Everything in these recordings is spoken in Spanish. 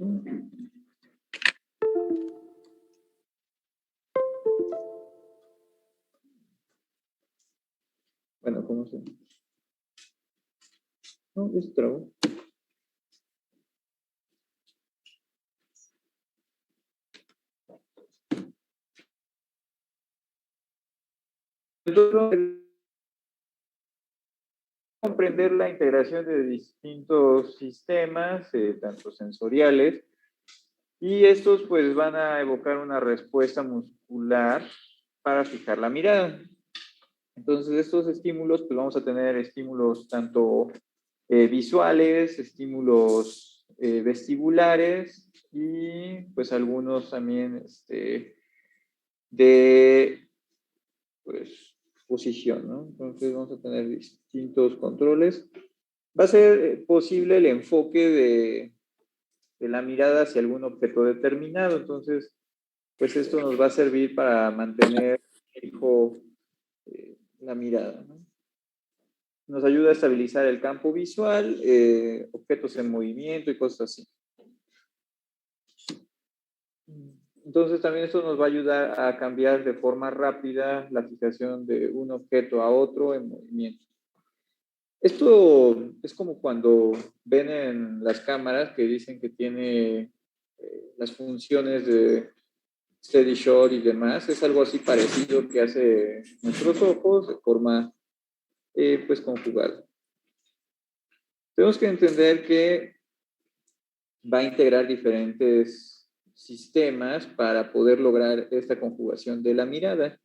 Bueno, ¿cómo se? No, es trabo. Comprender la integración de distintos sistemas, tanto sensoriales, y estos pues van a evocar una respuesta muscular para fijar la mirada. Entonces, estos estímulos, pues vamos a tener estímulos tanto visuales, estímulos vestibulares y pues algunos también de pues, posición, ¿no? Entonces vamos a tener distintos controles. Va a ser posible el enfoque de la mirada hacia algún objeto determinado. Entonces, pues esto nos va a servir para mantener fijo la mirada, ¿no? Nos ayuda a estabilizar el campo visual, objetos en movimiento y cosas así. Entonces también esto nos va a ayudar a cambiar de forma rápida la fijación de un objeto a otro en movimiento. Esto es como cuando ven en las cámaras que dicen que tiene las funciones de steady shot y demás. Es algo así parecido que hace nuestros ojos de forma pues conjugada. Tenemos que entender que va a integrar diferentes sistemas para poder lograr esta conjugación de la mirada.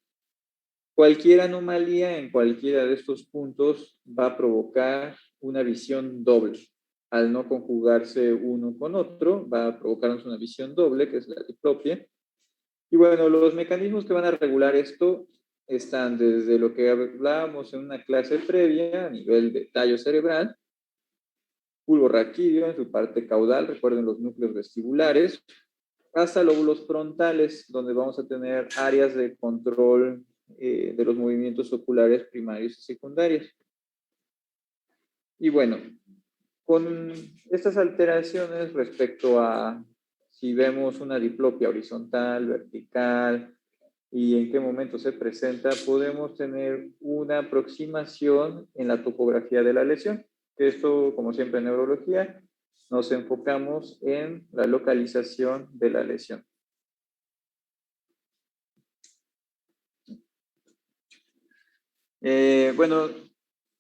Cualquier anomalía en cualquiera de estos puntos va a provocar una visión doble. Al no conjugarse uno con otro, va a provocarnos una visión doble, que es la diplopia. Y bueno, los mecanismos que van a regular esto están desde lo que hablábamos en una clase previa, a nivel de tallo cerebral, bulbo raquídeo en su parte caudal, recuerden los núcleos vestibulares, hasta lóbulos frontales, donde vamos a tener áreas de control de los movimientos oculares primarios y secundarios. Y bueno, con estas alteraciones respecto a si vemos una diplopia horizontal, vertical, y en qué momento se presenta, podemos tener una aproximación en la topografía de la lesión. Esto, como siempre en neurología, nos enfocamos en la localización de la lesión. Bueno,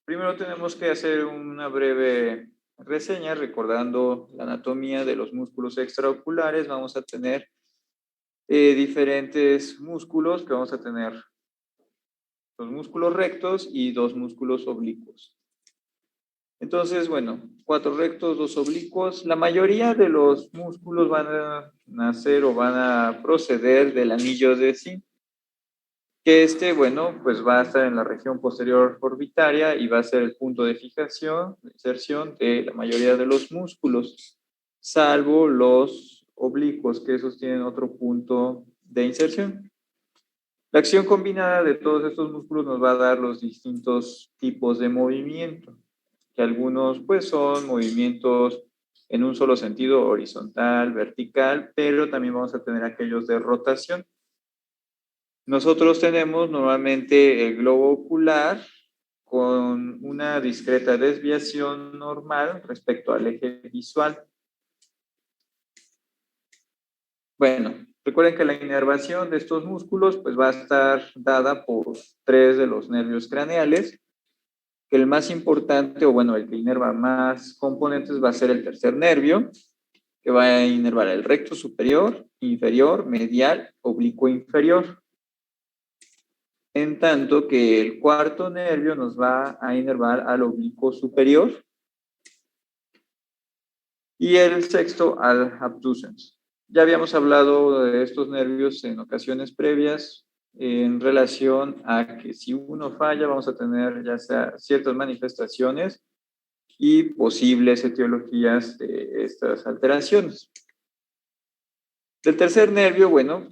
primero tenemos que hacer una breve reseña recordando la anatomía de los músculos extraoculares. Vamos a tener diferentes músculos que vamos a tener los músculos rectos y dos músculos oblicuos. Entonces, bueno, 4 rectos, 2 oblicuos. La mayoría de los músculos van a nacer o van a proceder del anillo de Zinc, que bueno, pues va a estar en la región posterior orbitaria y va a ser el punto de fijación, de inserción de la mayoría de los músculos, salvo los oblicuos, que esos tienen otro punto de inserción. La acción combinada de todos estos músculos nos va a dar los distintos tipos de movimiento, que algunos pues son movimientos en un solo sentido, horizontal, vertical, pero también vamos a tener aquellos de rotación. Nosotros tenemos normalmente el globo ocular con una discreta desviación normal respecto al eje visual. Bueno, recuerden que la inervación de estos músculos pues va a estar dada por 3 de los nervios craneales, que el más importante, o bueno, el que inerva más componentes va a ser el tercer nervio, que va a inervar el recto superior, inferior, medial, oblicuo inferior. En tanto que el cuarto nervio nos va a inervar al oblicuo superior y el sexto al abducens. Ya habíamos hablado de estos nervios en ocasiones previas en relación a que si uno falla vamos a tener ya sea ciertas manifestaciones y posibles etiologías de estas alteraciones. Del tercer nervio, bueno,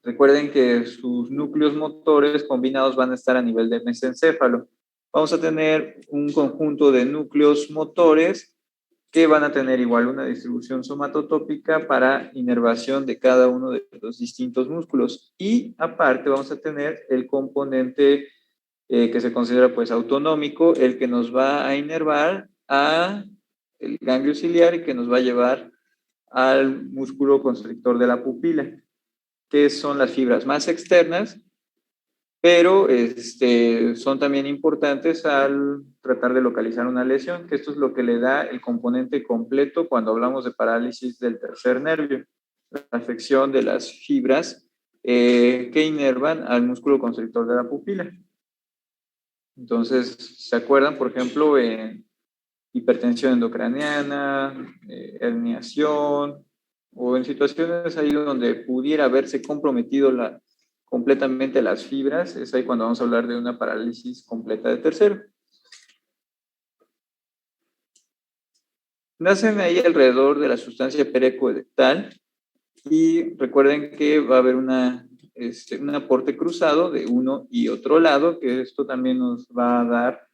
recuerden que sus núcleos motores combinados van a estar a nivel del mesencéfalo. Vamos a tener un conjunto de núcleos motores que van a tener igual una distribución somatotópica para inervación de cada uno de los distintos músculos. Y aparte vamos a tener el componente que se considera pues autonómico, el que nos va a inervar a el ganglio ciliar y que nos va a llevar al músculo constrictor de la pupila, que son las fibras más externas, pero son también importantes al tratar de localizar una lesión, que esto es lo que le da el componente completo cuando hablamos de parálisis del tercer nervio, la afección de las fibras que inervan al músculo constrictor de la pupila. Entonces, ¿se acuerdan, por ejemplo, en hipertensión endocraniana, herniación, o en situaciones ahí donde pudiera haberse comprometido completamente las fibras? Es ahí cuando vamos a hablar de una parálisis completa de tercero. Nacen ahí alrededor de la sustancia pericoidectal y recuerden que va a haber un aporte cruzado de uno y otro lado, que esto también nos va a dar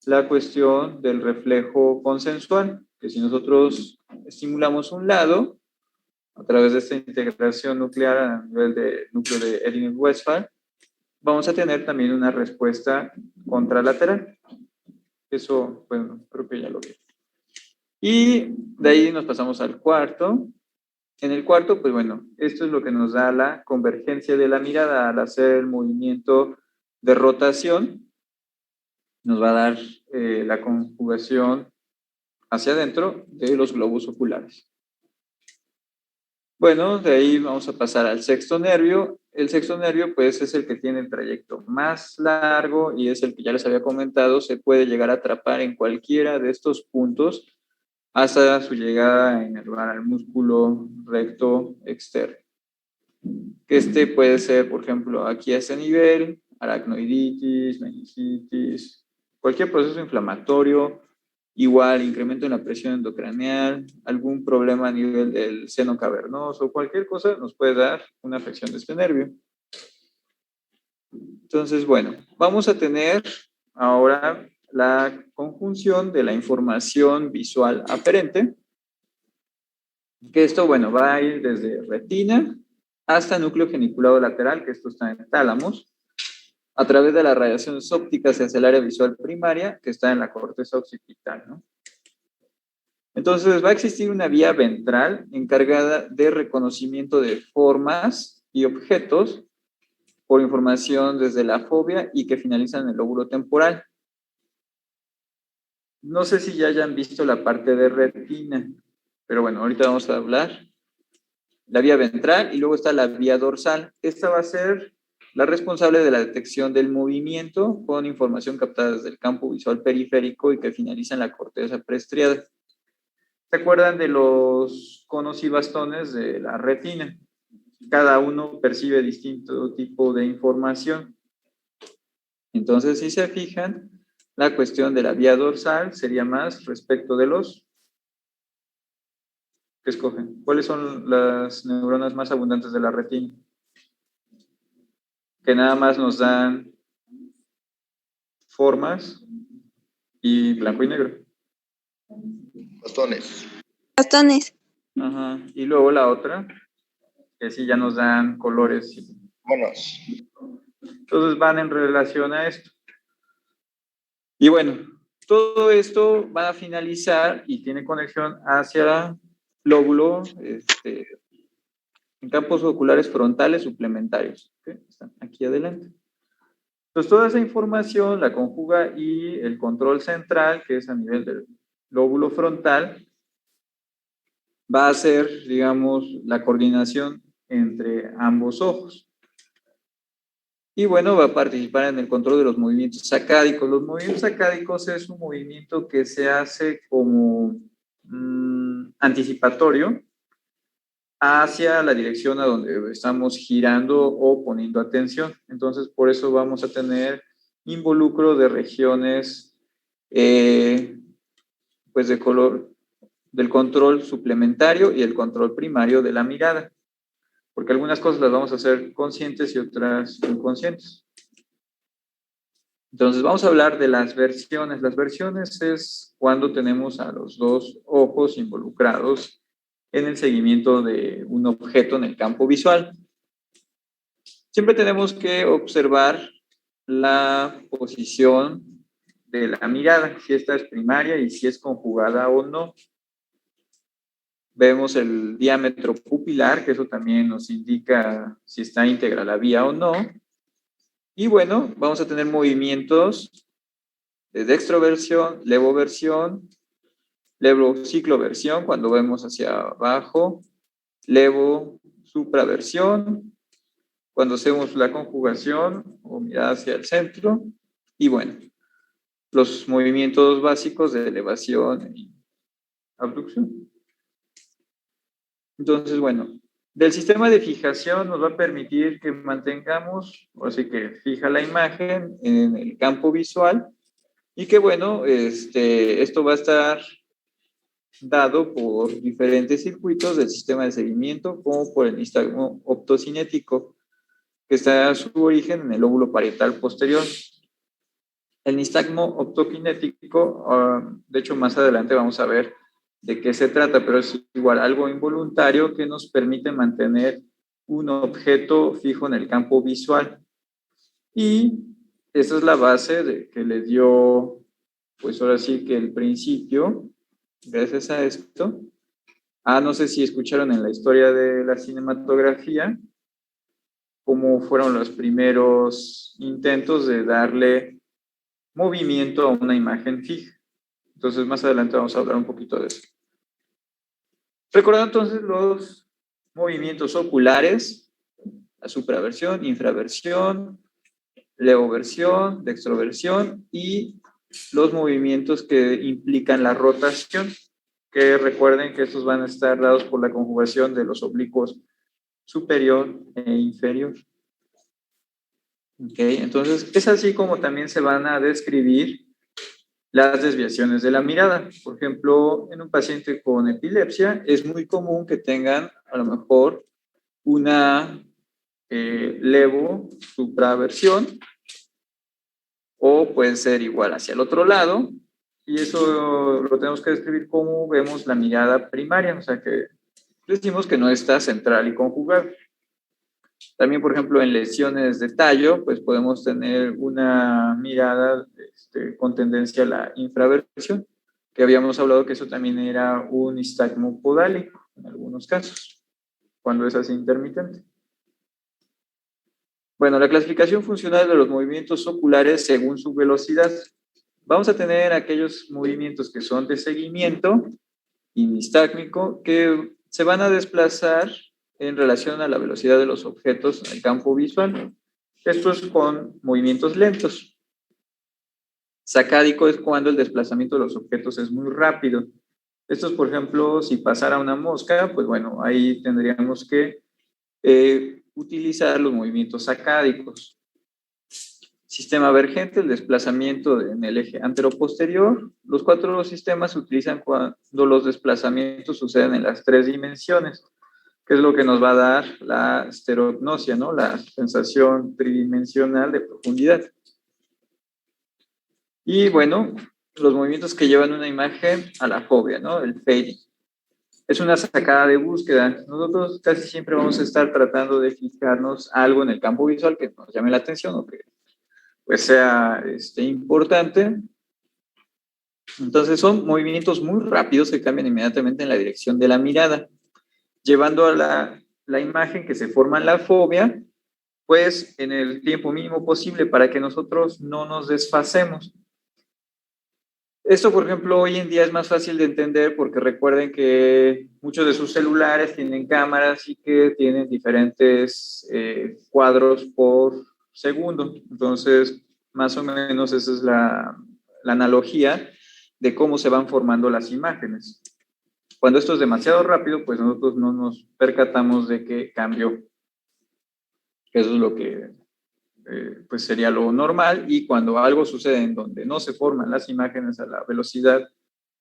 la cuestión del reflejo consensual, que si nosotros estimulamos un lado, a través de esta integración nuclear a nivel del núcleo de Edinburgh-Westphal, vamos a tener también una respuesta contralateral. Eso, bueno, creo que ya lo vi. Y de ahí nos pasamos al cuarto. En el cuarto, pues bueno, esto es lo que nos da la convergencia de la mirada al hacer el movimiento de rotación. Nos va a dar la conjugación hacia adentro de los globos oculares. Bueno, de ahí vamos a pasar al sexto nervio. El sexto nervio, pues, es el que tiene el trayecto más largo y es el que ya les había comentado, se puede llegar a atrapar en cualquiera de estos puntos hasta su llegada a inervar al músculo recto externo. Que puede ser, por ejemplo, aquí a este nivel, aracnoiditis, meningitis, cualquier proceso inflamatorio, igual incremento en la presión endocraneal, algún problema a nivel del seno cavernoso, cualquier cosa nos puede dar una afección de este nervio. Entonces, bueno, vamos a tener ahora la conjunción de la información visual aferente, que esto, bueno, va a ir desde retina hasta núcleo geniculado lateral, que esto está en tálamos, a través de las radiaciones ópticas hacia el área visual primaria, que está en la corteza occipital, ¿no? Entonces, va a existir una vía ventral encargada de reconocimiento de formas y objetos por información desde la fobia y que finaliza en el lóbulo temporal. No sé si ya hayan visto la parte de retina, pero bueno, ahorita vamos a hablar. La vía ventral y luego está la vía dorsal. Esta va a ser la responsable de la detección del movimiento con información captada desde el campo visual periférico y que finaliza en la corteza preestriada. ¿Se acuerdan de los conos y bastones de la retina? Cada uno percibe distinto tipo de información. Entonces, si se fijan, la cuestión de la vía dorsal sería más respecto de los que escogen. ¿Cuáles son las neuronas más abundantes de la retina? Que nada más nos dan formas y blanco y negro. Bastones. Bastones. Ajá. Y luego la otra, que sí ya nos dan colores. Monos. Entonces van en relación a esto. Y bueno, todo esto va a finalizar y tiene conexión hacia el lóbulo en campos oculares frontales suplementarios. ¿Okay? Están aquí adelante. Entonces, toda esa información la conjuga y el control central, que es a nivel del lóbulo frontal, va a ser, digamos, la coordinación entre ambos ojos. Y bueno, va a participar en el control de los movimientos sacádicos. Los movimientos sacádicos es un movimiento que se hace como anticipatorio hacia la dirección a donde estamos girando o poniendo atención. Entonces, por eso vamos a tener involucro de regiones pues de color del control suplementario y el control primario de la mirada, porque algunas cosas las vamos a hacer conscientes y otras inconscientes. Entonces, vamos a hablar de las versiones. Las versiones es cuando tenemos a los dos ojos involucrados en el seguimiento de un objeto en el campo visual. Siempre tenemos que observar la posición de la mirada, si esta es primaria y si es conjugada o no. Vemos el diámetro pupilar, que eso también nos indica si está íntegra la vía o no. Y bueno, vamos a tener movimientos de dextroversión, levoversión, levocicloversión cuando vemos hacia abajo, levo-supraversión cuando hacemos la conjugación o mirada hacia el centro. Y bueno, los movimientos básicos de elevación y abducción. Entonces, bueno, del sistema de fijación nos va a permitir que mantengamos, o así que fija la imagen en el campo visual y que bueno, esto va a estar dado por diferentes circuitos del sistema de seguimiento, como por el nistagmo optocinético, que está a su origen en el lóbulo parietal posterior. El nistagmo optokinético, de hecho más adelante vamos a ver de qué se trata, pero es igual algo involuntario que nos permite mantener un objeto fijo en el campo visual. Y esa es la base de que le dio, pues ahora sí que el principio, gracias a esto. No sé si escucharon en la historia de la cinematografía cómo fueron los primeros intentos de darle movimiento a una imagen fija. Entonces, más adelante vamos a hablar un poquito de eso. Recordando entonces los movimientos oculares, la supraversión, infraversión, levoversión, dextroversión y los movimientos que implican la rotación, que recuerden que estos van a estar dados por la conjugación de los oblicuos superior e inferior. Okay, entonces es así como también se van a describir las desviaciones de la mirada. Por ejemplo, en un paciente con epilepsia es muy común que tengan a lo mejor una levo-supraversión o puede ser igual hacia el otro lado y eso lo tenemos que describir como vemos la mirada primaria, o sea que decimos que no está central y conjugada. También, por ejemplo, en lesiones de tallo, pues podemos tener una mirada con tendencia a la infraversión, que habíamos hablado que eso también era un nistagmo podálico en algunos casos, cuando es así intermitente. Bueno, la clasificación funcional de los movimientos oculares según su velocidad. Vamos a tener aquellos movimientos que son de seguimiento y nistágmico, que se van a desplazar en relación a la velocidad de los objetos en el campo visual. Esto es con movimientos lentos. Sacádico es cuando el desplazamiento de los objetos es muy rápido. Esto es, por ejemplo, si pasara una mosca, pues bueno, ahí tendríamos que utilizar los movimientos sacádicos. Sistema vergente, el desplazamiento en el eje anteroposterior. Los cuatro sistemas se utilizan cuando los desplazamientos suceden en las tres dimensiones, que es lo que nos va a dar la estereognosia, ¿no? La sensación tridimensional de profundidad. Y bueno, los movimientos que llevan una imagen a la fobia, ¿no? El fading. Es una sacada de búsqueda. Nosotros casi siempre vamos a estar tratando de fijarnos algo en el campo visual que nos llame la atención o que pues sea importante. Entonces son movimientos muy rápidos que cambian inmediatamente en la dirección de la mirada, llevando a la imagen que se forma en la fobia, pues en el tiempo mínimo posible para que nosotros no nos desfasemos. Esto, por ejemplo, hoy en día es más fácil de entender porque recuerden que muchos de sus celulares tienen cámaras y que tienen diferentes cuadros por segundo. Entonces, más o menos esa es la analogía de cómo se van formando las imágenes. Cuando esto es demasiado rápido, pues nosotros no nos percatamos de que cambió. Eso es lo que pues sería lo normal, y cuando algo sucede en donde no se forman las imágenes a la velocidad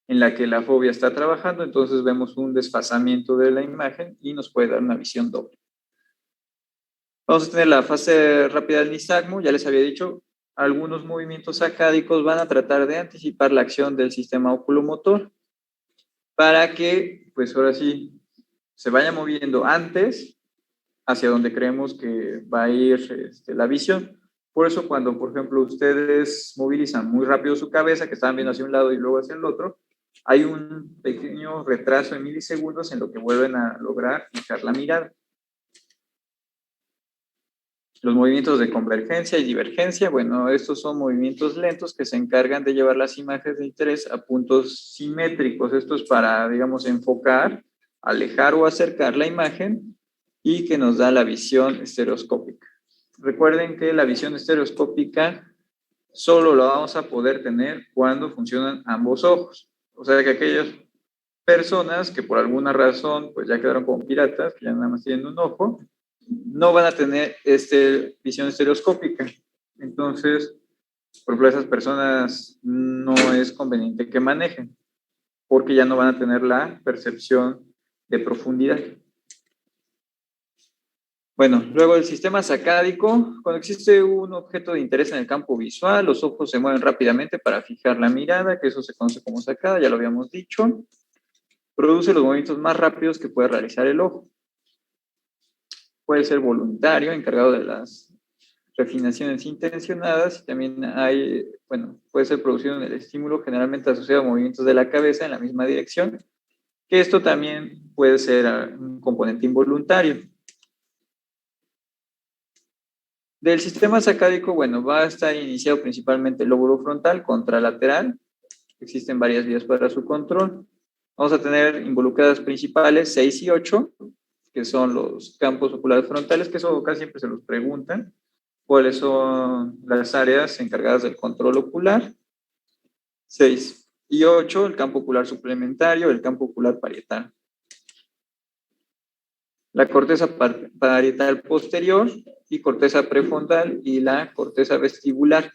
en la que la fobia está trabajando, entonces vemos un desfasamiento de la imagen y nos puede dar una visión doble. Vamos a tener la fase rápida del nistagmo, ya les había dicho, algunos movimientos sacádicos van a tratar de anticipar la acción del sistema oculomotor para que, pues ahora sí, se vaya moviendo antes hacia donde creemos que va a ir la visión. Por eso cuando, por ejemplo, ustedes movilizan muy rápido su cabeza, que estaban viendo hacia un lado y luego hacia el otro, hay un pequeño retraso en milisegundos en lo que vuelven a lograr fijar la mirada. Los movimientos de convergencia y divergencia, bueno, estos son movimientos lentos que se encargan de llevar las imágenes de interés a puntos simétricos. Esto es para, digamos, enfocar, alejar o acercar la imagen y que nos da la visión estereoscópica. Recuerden que la visión estereoscópica solo la vamos a poder tener cuando funcionan ambos ojos. O sea que aquellas personas que por alguna razón pues ya quedaron como piratas, que ya nada más tienen un ojo, no van a tener visión estereoscópica. Entonces, por ejemplo, esas personas no es conveniente que manejen, porque ya no van a tener la percepción de profundidad. Bueno, luego el sistema sacádico, cuando existe un objeto de interés en el campo visual, los ojos se mueven rápidamente para fijar la mirada, que eso se conoce como sacada, ya lo habíamos dicho. Produce los movimientos más rápidos que puede realizar el ojo. Puede ser voluntario, encargado de las refinaciones intencionadas, y también hay, bueno, puede ser producido en el estímulo generalmente asociado a movimientos de la cabeza en la misma dirección, que esto también puede ser un componente involuntario. Del sistema sacádico, bueno, va a estar iniciado principalmente el lóbulo frontal, contralateral. Existen varias vías para su control. Vamos a tener involucradas principales 6 y 8, que son los campos oculares frontales, que eso casi siempre se los preguntan. ¿Cuáles son las áreas encargadas del control ocular? 6 y 8, el campo ocular suplementario, el campo ocular parietal. La corteza parietal posterior y corteza prefrontal y la corteza vestibular.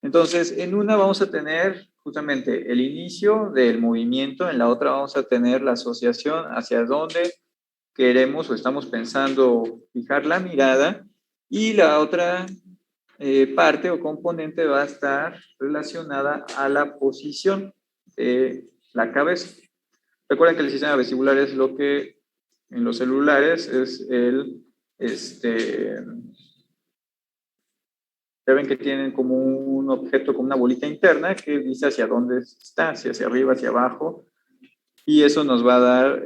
Entonces, en una vamos a tener justamente el inicio del movimiento, en la otra vamos a tener la asociación hacia dónde queremos o estamos pensando fijar la mirada, y la otra parte o componente va a estar relacionada a la posición de la cabeza. Recuerden que el sistema vestibular es lo que en los celulares es ya ven que tienen como un objeto, como una bolita interna que dice hacia dónde está, si hacia arriba, hacia abajo, y eso nos va a dar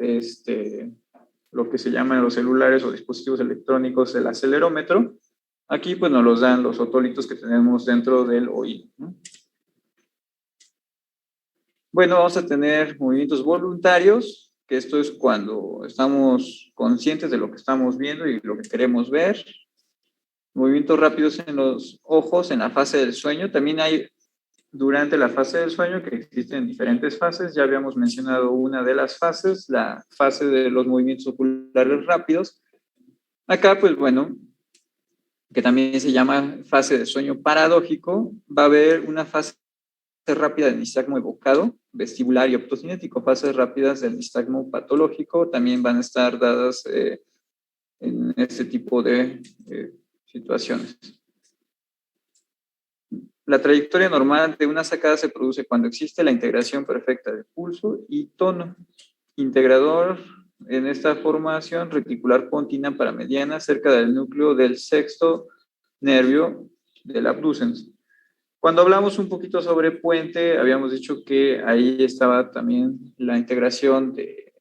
lo que se llama en los celulares o dispositivos electrónicos el acelerómetro. Aquí pues nos los dan los otolitos que tenemos dentro del oído, ¿no? Bueno, vamos a tener movimientos voluntarios, que esto es cuando estamos conscientes de lo que estamos viendo y lo que queremos ver. Movimientos rápidos en los ojos en la fase del sueño. También hay durante la fase del sueño, que existen diferentes fases. Ya habíamos mencionado una de las fases, la fase de los movimientos oculares rápidos. Acá, pues bueno, que también se llama fase de sueño paradójico, va a haber una fase rápida del nistagmo evocado, vestibular y optocinético. Fases rápidas del nistagmo patológico también van a estar dadas en este tipo de situaciones. La trayectoria normal de una sacada se produce cuando existe la integración perfecta de pulso y tono. Integrador en esta formación reticular pontina paramediana cerca del núcleo del sexto nervio del abducens. Cuando hablamos un poquito sobre puente, habíamos dicho que ahí estaba también la integración de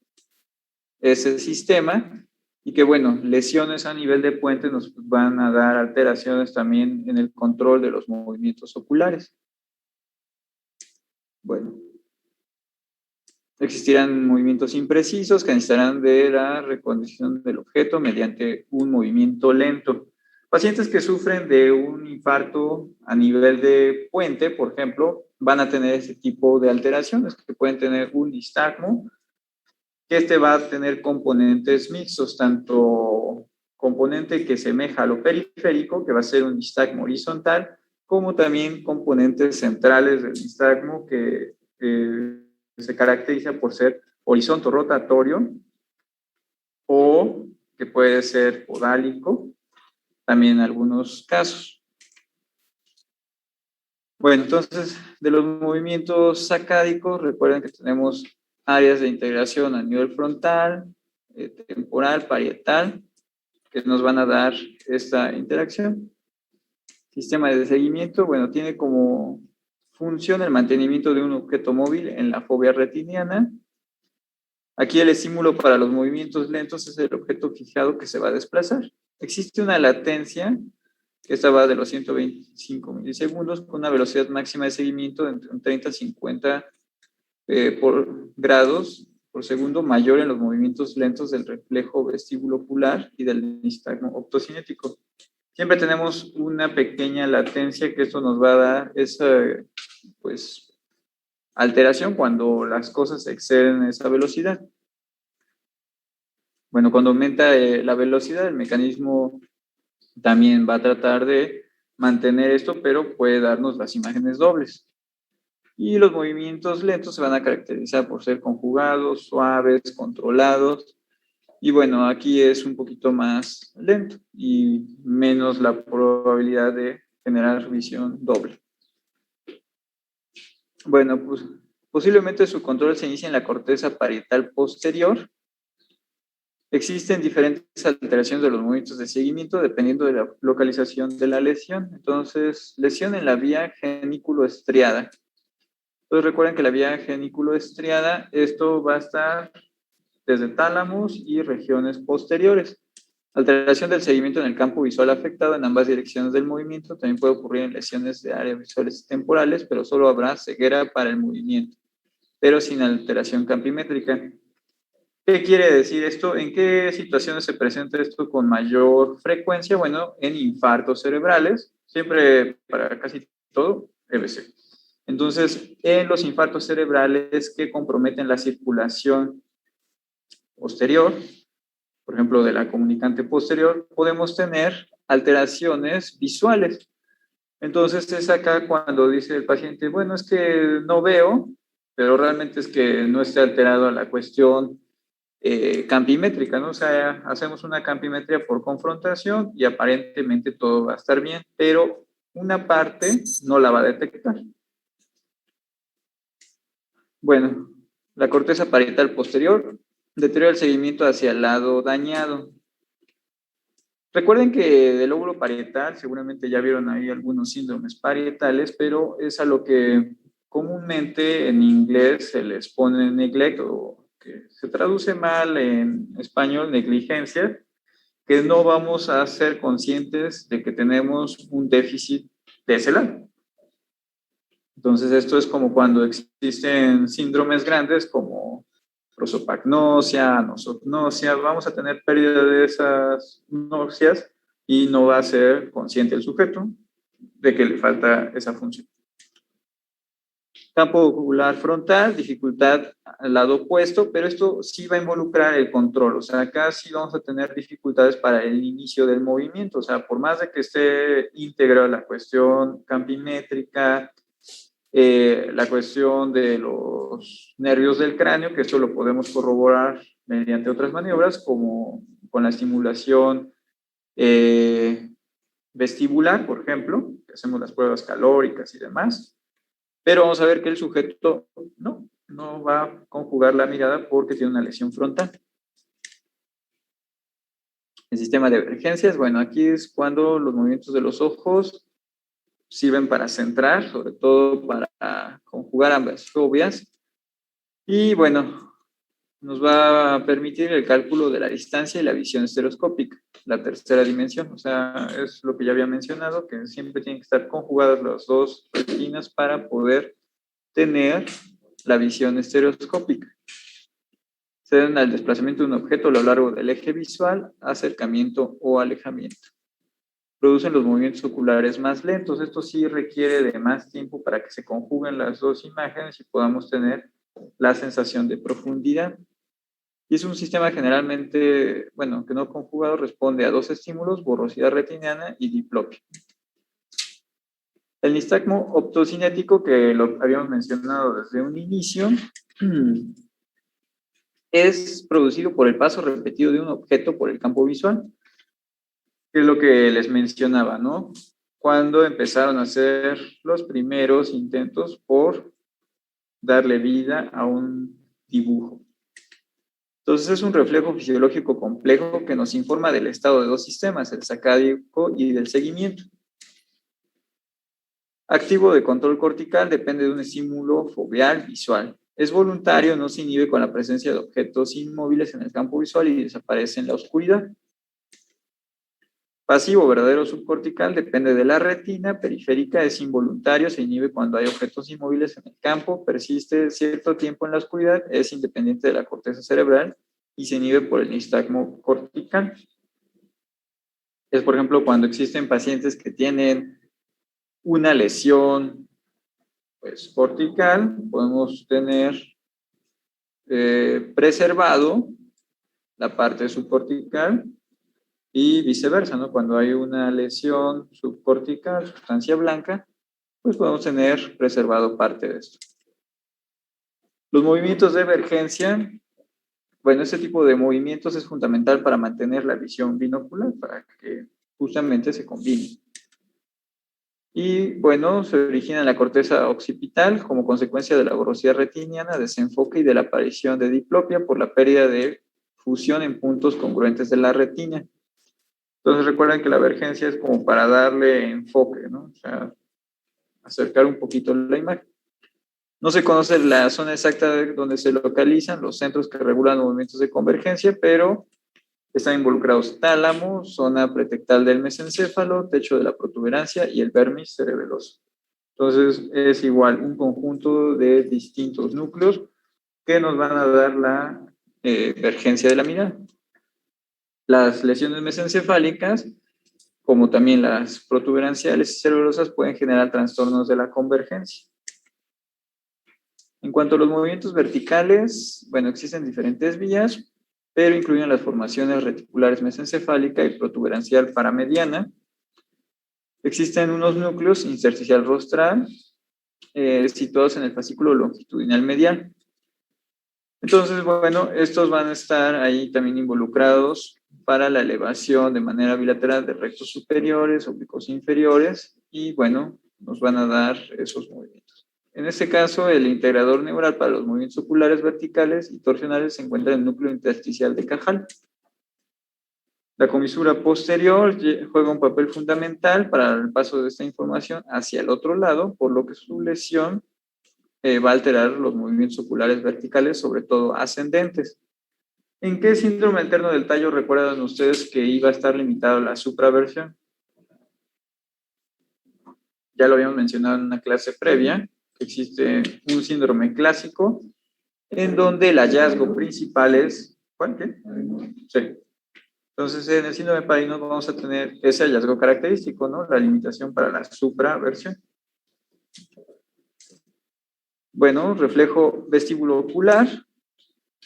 ese sistema, y que, bueno, lesiones a nivel de puente nos van a dar alteraciones también en el control de los movimientos oculares. Bueno, existirán movimientos imprecisos que necesitarán de la recondición del objeto mediante un movimiento lento. Pacientes que sufren de un infarto a nivel de puente, por ejemplo, van a tener este tipo de alteraciones, que pueden tener un nistagmo, que va a tener componentes mixtos, tanto componente que semeja a lo periférico, que va a ser un nistagmo horizontal, como también componentes centrales del nistagmo que se caracteriza por ser horizonto rotatorio, o que puede ser podálico, también en algunos casos. Bueno, entonces, de los movimientos sacádicos, recuerden que tenemos áreas de integración a nivel frontal, temporal, parietal, que nos van a dar esta interacción. Sistema de seguimiento, bueno, tiene como función el mantenimiento de un objeto móvil en la fobia retiniana. Aquí el estímulo para los movimientos lentos es el objeto fijado que se va a desplazar. Existe una latencia que esta va de los 125 milisegundos con una velocidad máxima de seguimiento de entre 30 y 50 grados por segundo, mayor en los movimientos lentos del reflejo vestíbulo ocular y del nistagmo optocinético. Siempre tenemos una pequeña latencia que esto nos va a dar esa, pues, alteración cuando las cosas exceden esa velocidad. Bueno, cuando aumenta la velocidad, el mecanismo también va a tratar de mantener esto, pero puede darnos las imágenes dobles. Y los movimientos lentos se van a caracterizar por ser conjugados, suaves, controlados. Y bueno, aquí es un poquito más lento y menos la probabilidad de generar visión doble. Bueno, pues posiblemente su control se inicia en la corteza parietal posterior. Existen diferentes alteraciones de los movimientos de seguimiento dependiendo de la localización de la lesión. Entonces, lesión en la vía genículo-estriada. Entonces, recuerden que la vía genículo-estriada, esto va a estar desde tálamos y regiones posteriores. Alteración del seguimiento en el campo visual afectado en ambas direcciones del movimiento. También puede ocurrir en lesiones de áreas visuales temporales, pero solo habrá ceguera para el movimiento, pero sin alteración campimétrica. ¿Qué quiere decir esto? ¿En qué situaciones se presenta esto con mayor frecuencia? Bueno, en infartos cerebrales, siempre para casi todo, EBC. Entonces, en los infartos cerebrales que comprometen la circulación posterior, por ejemplo, de la comunicante posterior, podemos tener alteraciones visuales. Entonces, es acá cuando dice el paciente, bueno, es que no veo, pero realmente es que no esté alterado la cuestión campimétrica, ¿no? O sea, hacemos una campimetría por confrontación y aparentemente todo va a estar bien, pero una parte no la va a detectar. Bueno, la corteza parietal posterior deteriora el seguimiento hacia el lado dañado. Recuerden que del lóbulo parietal, seguramente ya vieron ahí algunos síndromes parietales, pero es a lo que comúnmente en inglés se les pone neglect o que se traduce mal en español, negligencia, que no vamos a ser conscientes de que tenemos un déficit de ese lado. Entonces, esto es como cuando existen síndromes grandes como prosopagnosia, anosognosia, vamos a tener pérdida de esas nocias y no va a ser consciente el sujeto de que le falta esa función. Campo ocular frontal, dificultad al lado opuesto, pero esto sí va a involucrar el control, o sea, acá sí vamos a tener dificultades para el inicio del movimiento, o sea, por más de que esté íntegra la cuestión campimétrica, la cuestión de los nervios del cráneo, que esto lo podemos corroborar mediante otras maniobras, como con la estimulación vestibular, por ejemplo, que hacemos las pruebas calóricas y demás, pero vamos a ver que el sujeto no va a conjugar la mirada porque tiene una lesión frontal. El sistema de emergencias, bueno, aquí es cuando los movimientos de los ojos sirven para centrar, sobre todo para conjugar ambas fobias. Y bueno, nos va a permitir el cálculo de la distancia y la visión estereoscópica, la tercera dimensión. O sea, es lo que ya había mencionado, que siempre tienen que estar conjugadas las dos retinas para poder tener la visión estereoscópica. Se deben al desplazamiento de un objeto a lo largo del eje visual, acercamiento o alejamiento. Producen los movimientos oculares más lentos. Esto sí requiere de más tiempo para que se conjuguen las dos imágenes y podamos tener la sensación de profundidad. Y es un sistema generalmente, bueno, que no conjugado responde a dos estímulos, borrosidad retiniana y diplopia. El nistagmo optocinético, que lo habíamos mencionado desde un inicio, es producido por el paso repetido de un objeto por el campo visual, que es lo que les mencionaba, ¿no? cuando empezaron a hacer los primeros intentos por darle vida a un dibujo. Entonces es un reflejo fisiológico complejo que nos informa del estado de dos sistemas, el sacádico y del seguimiento. Activo de control cortical depende de un estímulo foveal visual. Es voluntario, no se inhibe con la presencia de objetos inmóviles en el campo visual y desaparece en la oscuridad. Pasivo verdadero subcortical depende de la retina periférica, es involuntario, se inhibe cuando hay objetos inmóviles en el campo, persiste cierto tiempo en la oscuridad, es independiente de la corteza cerebral y se inhibe por el nistagmo cortical. Es, por ejemplo, cuando existen pacientes que tienen una lesión cortical, podemos tener preservado la parte subcortical y viceversa, ¿no? Cuando hay una lesión subcortical, sustancia blanca, pues podemos tener preservado parte de esto. Los movimientos de emergencia, bueno, este tipo de movimientos es fundamental para mantener la visión binocular, para que justamente se combine. Y bueno, se origina en la corteza occipital como consecuencia de la borrosidad retiniana, desenfoque y de la aparición de diplopia por la pérdida de fusión en puntos congruentes de la retina. Entonces recuerden que la emergencia es como para darle enfoque, ¿no? O sea, acercar un poquito la imagen. No se conoce la zona exacta de donde se localizan los centros que regulan los movimientos de convergencia, pero están involucrados tálamo, zona pretectal del mesencéfalo, techo de la protuberancia y el vermis cerebeloso. Entonces es igual un conjunto de distintos núcleos que nos van a dar la emergencia de la mirada. Las lesiones mesencefálicas, como también las protuberanciales y cerebelosas, pueden generar trastornos de la convergencia. En cuanto a los movimientos verticales, bueno, existen diferentes vías, pero incluyen las formaciones reticulares mesencefálica y protuberancial paramediana. Existen unos núcleos intersticial rostral situados en el fascículo longitudinal medial. Entonces, bueno, estos van a estar ahí también involucrados para la elevación de manera bilateral de rectos superiores, oblicuos inferiores, y bueno, nos van a dar esos movimientos. En este caso, el integrador neural para los movimientos oculares verticales y torsionales se encuentra en el núcleo intersticial de Cajal. La comisura posterior juega un papel fundamental para el paso de esta información hacia el otro lado, por lo que su lesión va a alterar los movimientos oculares verticales, sobre todo ascendentes. ¿En qué síndrome alterno del tallo recuerdan ustedes que iba a estar limitado la supraversión? Ya lo habíamos mencionado en una clase previa, que existe un síndrome clásico en donde el hallazgo principal es... ¿Cuál? ¿Qué? Sí. Entonces, en el síndrome de Parinot vamos a tener ese hallazgo característico, ¿no? La limitación para la supraversión. Bueno, reflejo vestíbulo ocular.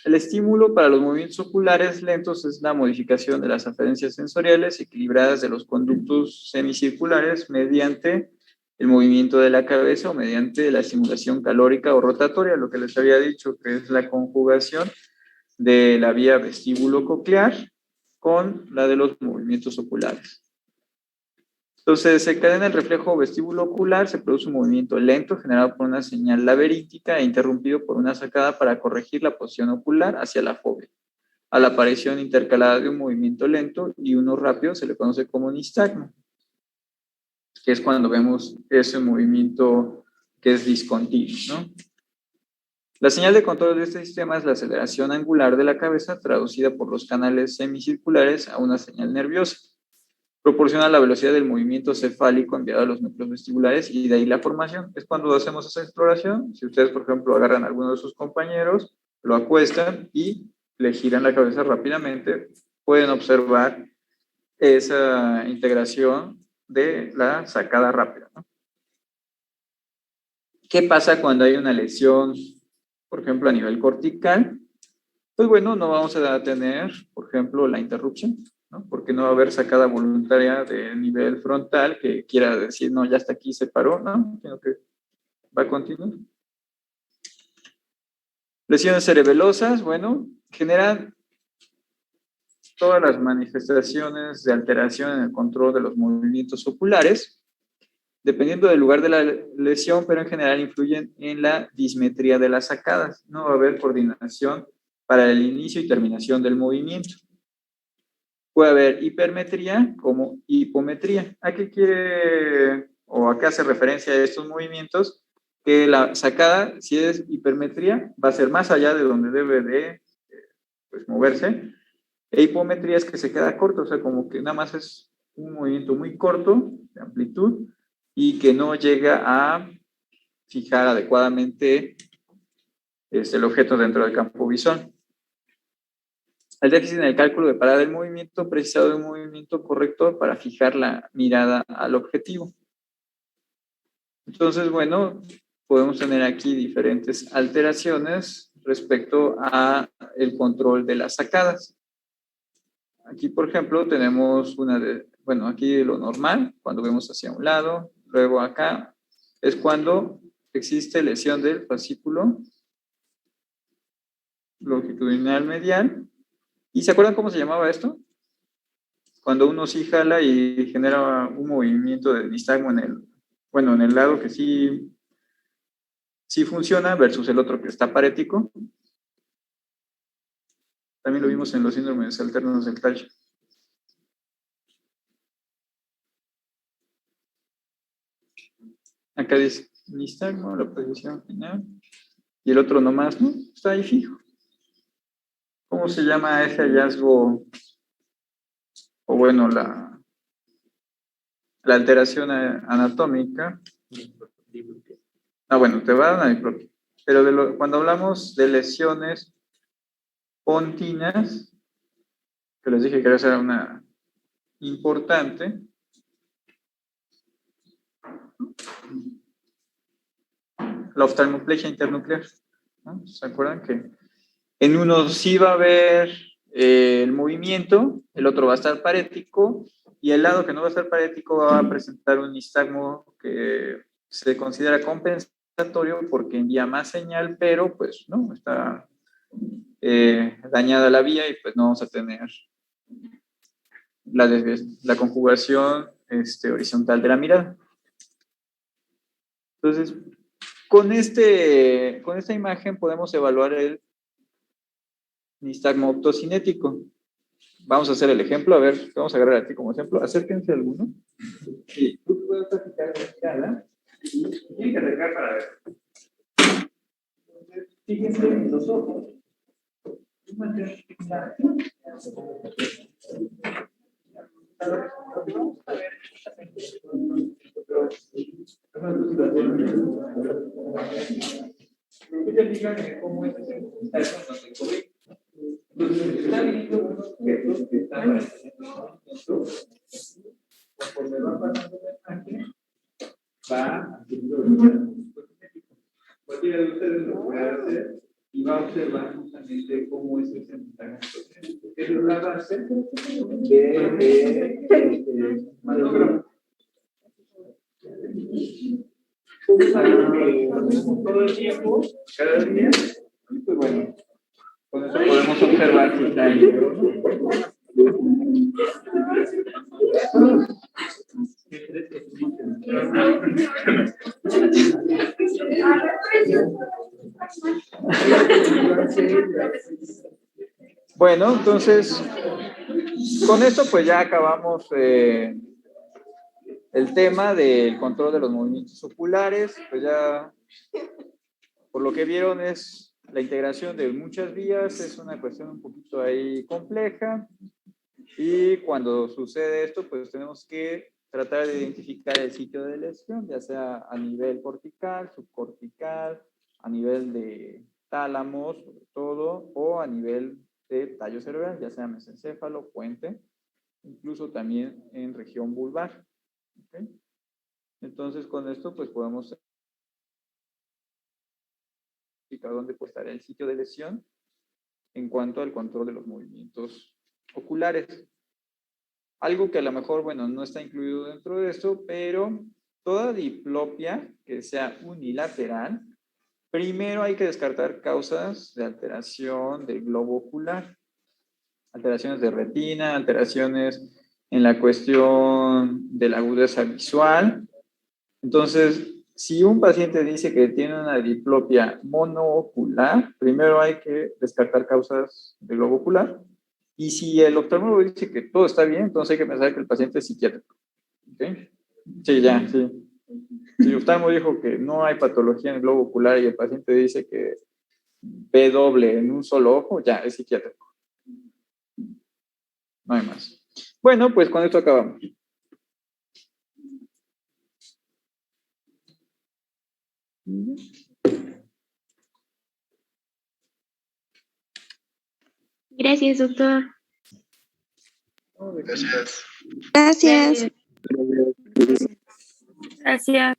El estímulo para los movimientos oculares lentos es la modificación de las aferencias sensoriales equilibradas de los conductos semicirculares mediante el movimiento de la cabeza o mediante la estimulación calórica o rotatoria, lo que les había dicho, que es la conjugación de la vía vestíbulo-coclear con la de los movimientos oculares. Entonces, se cadena el reflejo vestíbulo ocular, se produce un movimiento lento generado por una señal laberíntica e interrumpido por una sacada para corregir la posición ocular hacia la fovea. A la aparición intercalada de un movimiento lento y uno rápido se le conoce como nistagmo, que es cuando vemos ese movimiento que es discontinuo, ¿no? La señal de control de este sistema es la aceleración angular de la cabeza traducida por los canales semicirculares a una señal nerviosa. Proporciona la velocidad del movimiento cefálico enviado a los núcleos vestibulares y de ahí la formación. Es cuando hacemos esa exploración. Si ustedes, por ejemplo, agarran a alguno de sus compañeros, lo acuestan y le giran la cabeza rápidamente, pueden observar esa integración de la sacada rápida, ¿no? ¿Qué pasa cuando hay una lesión, por ejemplo, a nivel cortical? Pues bueno, no vamos a tener, por ejemplo, la interrupción, ¿no? Porque no va a haber sacada voluntaria de nivel frontal que quiera decir, no, ya hasta aquí se paró, ¿no? Sino que va a continuar. Lesiones cerebelosas, bueno, generan todas las manifestaciones de alteración en el control de los movimientos oculares. dependiendo del lugar de la lesión, pero en general influyen en la dismetría de las sacadas. No va a haber coordinación para el inicio y terminación del movimiento. Puede haber hipermetría como hipometría. ¿A qué quiere o a qué hace referencia a estos movimientos? Que la sacada, si es hipermetría, va a ser más allá de donde debe de pues, moverse. E hipometría es que se queda corto, o sea, como que nada más es un movimiento muy corto de amplitud y que no llega a fijar adecuadamente el objeto dentro del campo visual. El déficit en el cálculo de parada del movimiento, precisado de un movimiento correcto para fijar la mirada al objetivo. Entonces, bueno, podemos tener aquí diferentes alteraciones respecto a el control de las sacadas. Aquí, por ejemplo, tenemos una de, bueno, aquí lo normal, cuando vemos hacia un lado, luego acá, es cuando existe lesión del fascículo longitudinal medial. ¿Y se acuerdan cómo se llamaba esto? Cuando uno sí jala y genera un movimiento de nistagmo en el, bueno, en el lado que sí funciona versus el otro que está parético. También lo vimos en los síndromes alternos del tallo. Acá dice nistagmo, la posición final. Y el otro nomás, ¿no? Está ahí fijo. ¿Cómo se llama ese hallazgo? O bueno, la alteración anatómica. Bueno, te va a dar una diplopia. Pero cuando hablamos de lesiones pontinas, que les dije que era una importante, la oftalmoplegia internuclear, ¿no? ¿Se acuerdan que en uno sí va a haber el movimiento, el otro va a estar parético, y el lado que no va a estar parético va a presentar un nistagmo que se considera compensatorio porque envía más señal, pero pues no, está dañada la vía y pues no vamos a tener la conjugación horizontal de la mirada. Entonces, con esta imagen podemos evaluar el nistagmo optocinético. Vamos a hacer el ejemplo, a ver, vamos a agarrar a ti como ejemplo. Acérquense alguno. Sí, tú puedes practicar la mirada y tienen que acercar para ver. Entonces, fíjense en los ojos. Fíjense cómo es ese nistagmo. Entonces, está viendo unos objetos que están en este momento, conforme va pasando la imagen, va haciendo cualquiera de ustedes lo puede hacer y va a observar justamente cómo es ese nistagmo. Es la base de manógrafo. Todo el tiempo, cada día, y pues bueno, con eso podemos observar si está íntegro o no. Bueno, entonces, con esto pues ya acabamos el tema del control de los movimientos oculares. Pues ya, por lo que vieron, es la integración de muchas vías, es una cuestión un poquito ahí compleja. Y cuando sucede esto, pues tenemos que tratar de identificar el sitio de lesión, ya sea a nivel cortical, subcortical, a nivel de tálamo, sobre todo, o a nivel de tallo cerebral, ya sea mesencéfalo, puente, incluso también en región vulvar. ¿Okay? Entonces, con esto, pues podemos identificar dónde puede estar el sitio de lesión en cuanto al control de los movimientos oculares. Algo que a lo mejor, bueno, no está incluido dentro de esto, pero toda diplopia que sea unilateral, primero hay que descartar causas de alteración del globo ocular, alteraciones de retina, alteraciones en la cuestión de la agudeza visual. Entonces, si un paciente dice que tiene una diplopia monoocular, primero hay que descartar causas del globo ocular. Y si el oftalmólogo dice que todo está bien, entonces hay que pensar que el paciente es psiquiátrico. ¿Okay? Sí, ya, sí. Si el oftalmo dijo que no hay patología en el globo ocular y el paciente dice que ve doble en un solo ojo, ya es psiquiátrico. No hay más. Bueno, pues con esto acabamos. Gracias, doctor. Gracias. Gracias. Gracias.